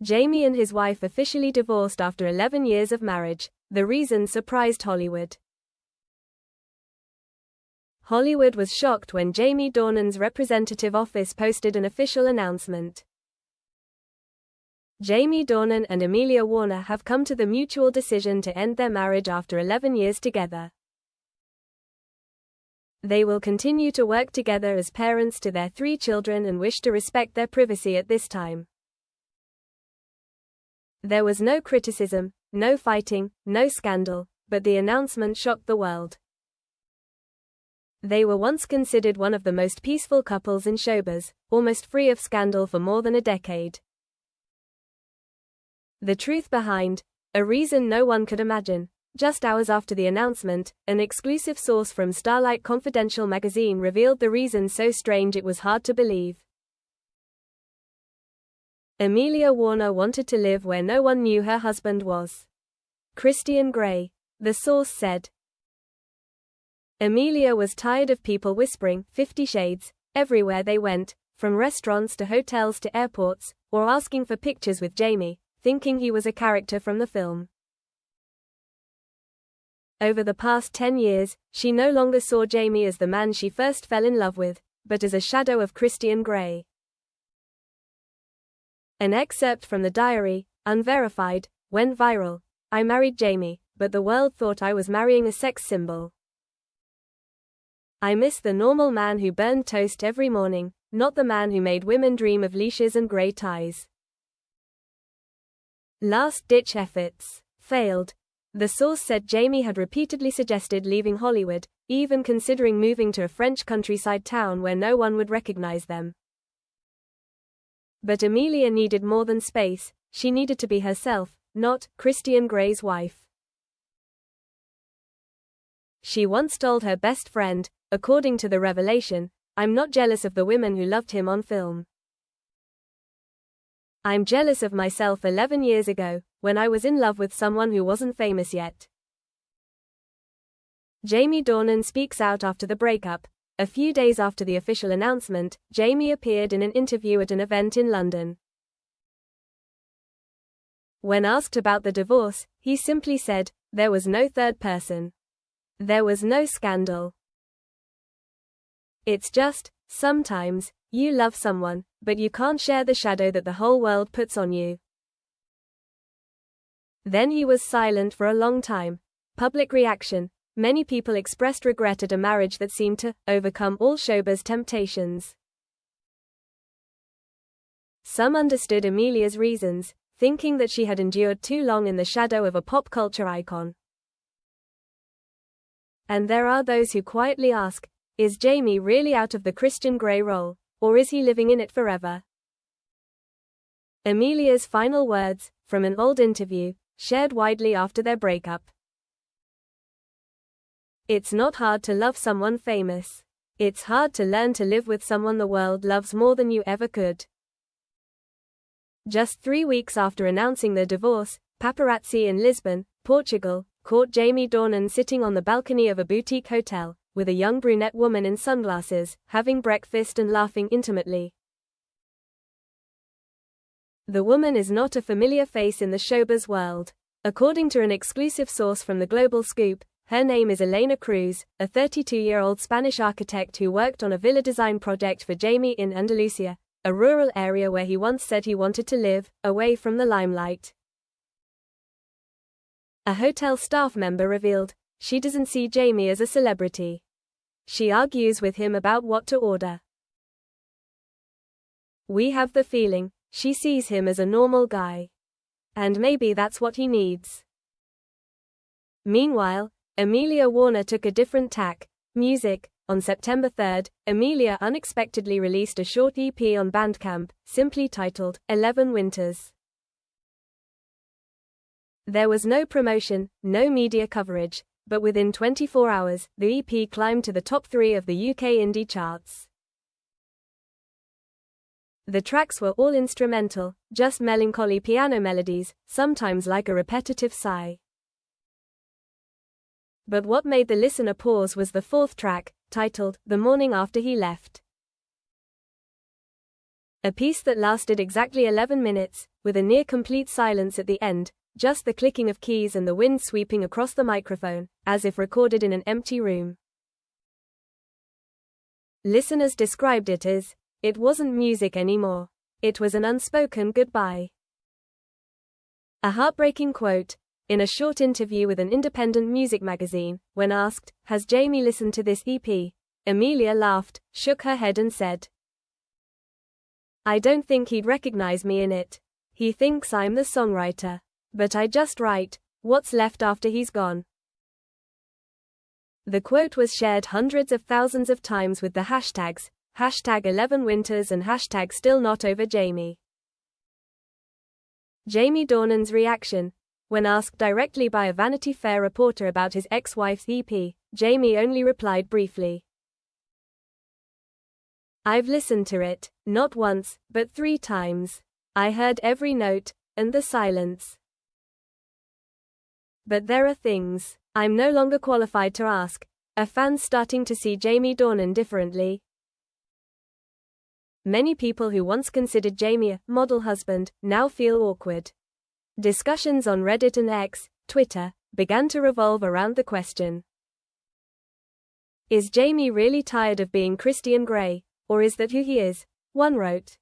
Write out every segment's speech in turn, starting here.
Jamie and his wife officially divorced after 11 years of marriage. The reason surprised Hollywood. Hollywood was shocked when Jamie Dornan's representative office posted an official announcement. Jamie Dornan and Amelia Warner have come to the mutual decision to end their marriage after 11 years together. They will continue to work together as parents to their 3 children and wish to respect their privacy at this time. There was no criticism, no fighting, no scandal, but the announcement shocked the world. They were once considered one of the most peaceful couples in showbiz, almost free of scandal for more than a decade. The truth behind, a reason no one could imagine. Just hours after the announcement, an exclusive source from Starlight Confidential magazine revealed the reason so strange it was hard to believe. Amelia Warner wanted to live where no one knew her husband was. Christian Grey, the source said. Amelia was tired of people whispering 50 Shades everywhere they went, from restaurants to hotels to airports, or asking for pictures with Jamie, thinking he was a character from the film. Over the past 10 years, she no longer saw Jamie as the man she first fell in love with, but as a shadow of Christian Grey. An excerpt from the diary, unverified, went viral. "I married Jamie, but the world thought I was marrying a sex symbol. I miss the normal man who burned toast every morning, not the man who made women dream of leashes and grey ties. Last-ditch efforts failed." The source said Jamie had repeatedly suggested leaving Hollywood, even considering moving to a French countryside town where no one would recognize them. But Amelia needed more than space. She needed to be herself, not Christian Grey's wife. She once told her best friend, according to the revelation, "I'm not jealous of the women who loved him on film. I'm jealous of myself 11 years ago, when I was in love with someone who wasn't famous yet." Jamie Dornan speaks out after the breakup. A few days after the official announcement, Jamie appeared in an interview at an event in London. When asked about the divorce, he simply said, "There was no third person. There was no scandal. It's just, sometimes, you love someone, but you can't share the shadow that the whole world puts on you." Then he was silent for a long time. Public reaction. Many people expressed regret at a marriage that seemed to overcome all showbiz temptations. Some understood Amelia's reasons, thinking that she had endured too long in the shadow of a pop culture icon. And there are those who quietly ask, is Jamie really out of the Christian Grey role, or is he living in it forever? Amelia's final words, from an old interview, shared widely after their breakup. "It's not hard to love someone famous. It's hard to learn to live with someone the world loves more than you ever could." Just 3 weeks after announcing their divorce, paparazzi in Lisbon, Portugal, caught Jamie Dornan sitting on the balcony of a boutique hotel, with a young brunette woman in sunglasses, having breakfast and laughing intimately. The woman is not a familiar face in the showbiz world. According to an exclusive source from the Global Scoop, her name is Elena Cruz, a 32-year-old Spanish architect who worked on a villa design project for Jamie in Andalusia, a rural area where he once said he wanted to live, away from the limelight. A hotel staff member revealed, she doesn't see Jamie as a celebrity. She argues with him about what to order. "We have the feeling, she sees him as a normal guy. And maybe that's what he needs." Meanwhile, Amelia Warner took a different tack. Music. On September 3rd, Amelia unexpectedly released a short EP on Bandcamp, simply titled 11 Winters. There was no promotion, no media coverage, but within 24 hours, the EP climbed to the top 3 of the UK indie charts. The tracks were all instrumental, just melancholy piano melodies, sometimes like a repetitive sigh. But what made the listener pause was the 4th track, titled The Morning After He Left. A piece that lasted exactly 11 minutes, with a near-complete silence at the end, just the clicking of keys and the wind sweeping across the microphone, as if recorded in an empty room. Listeners described it as, it wasn't music anymore. It was an unspoken goodbye. A heartbreaking quote. In a short interview with an independent music magazine, when asked, "Has Jamie listened to this EP?" Amelia laughed, shook her head and said, "I don't think he'd recognize me in it. He thinks I'm the songwriter. But I just write what's left after he's gone." The quote was shared hundreds of thousands of times with the hashtags, #11winters and #StillNotOverJamie. Jamie Dornan's reaction. When asked directly by a Vanity Fair reporter about his ex-wife's EP, Jamie only replied briefly, "I've listened to it, not once, but 3 times. I heard every note, and the silence. But there are things I'm no longer qualified to ask. Are fans starting to see Jamie Dornan differently?" Many people who once considered Jamie a model husband now feel awkward. Discussions on Reddit and X, Twitter, began to revolve around the question. Is Jamie really tired of being Christian Grey, or is that who he is? One wrote.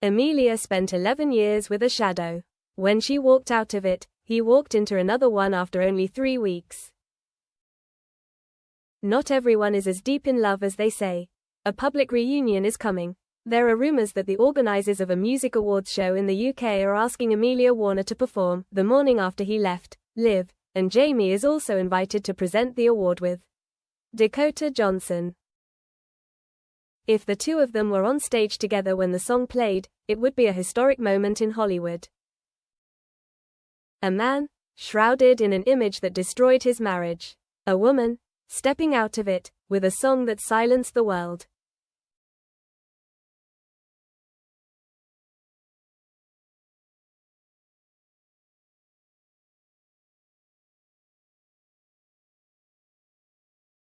Amelia spent 11 years with a shadow. When she walked out of it, he walked into another one after only 3 weeks. Not everyone is as deep in love as they say. A public reunion is coming. There are rumors that the organizers of a music awards show in the UK are asking Amelia Warner to perform, the morning after he left, Live, and Jamie is also invited to present the award with Dakota Johnson. If the two of them were on stage together when the song played, it would be a historic moment in Hollywood. A man, shrouded in an image that destroyed his marriage. A woman, stepping out of it, with a song that silenced the world.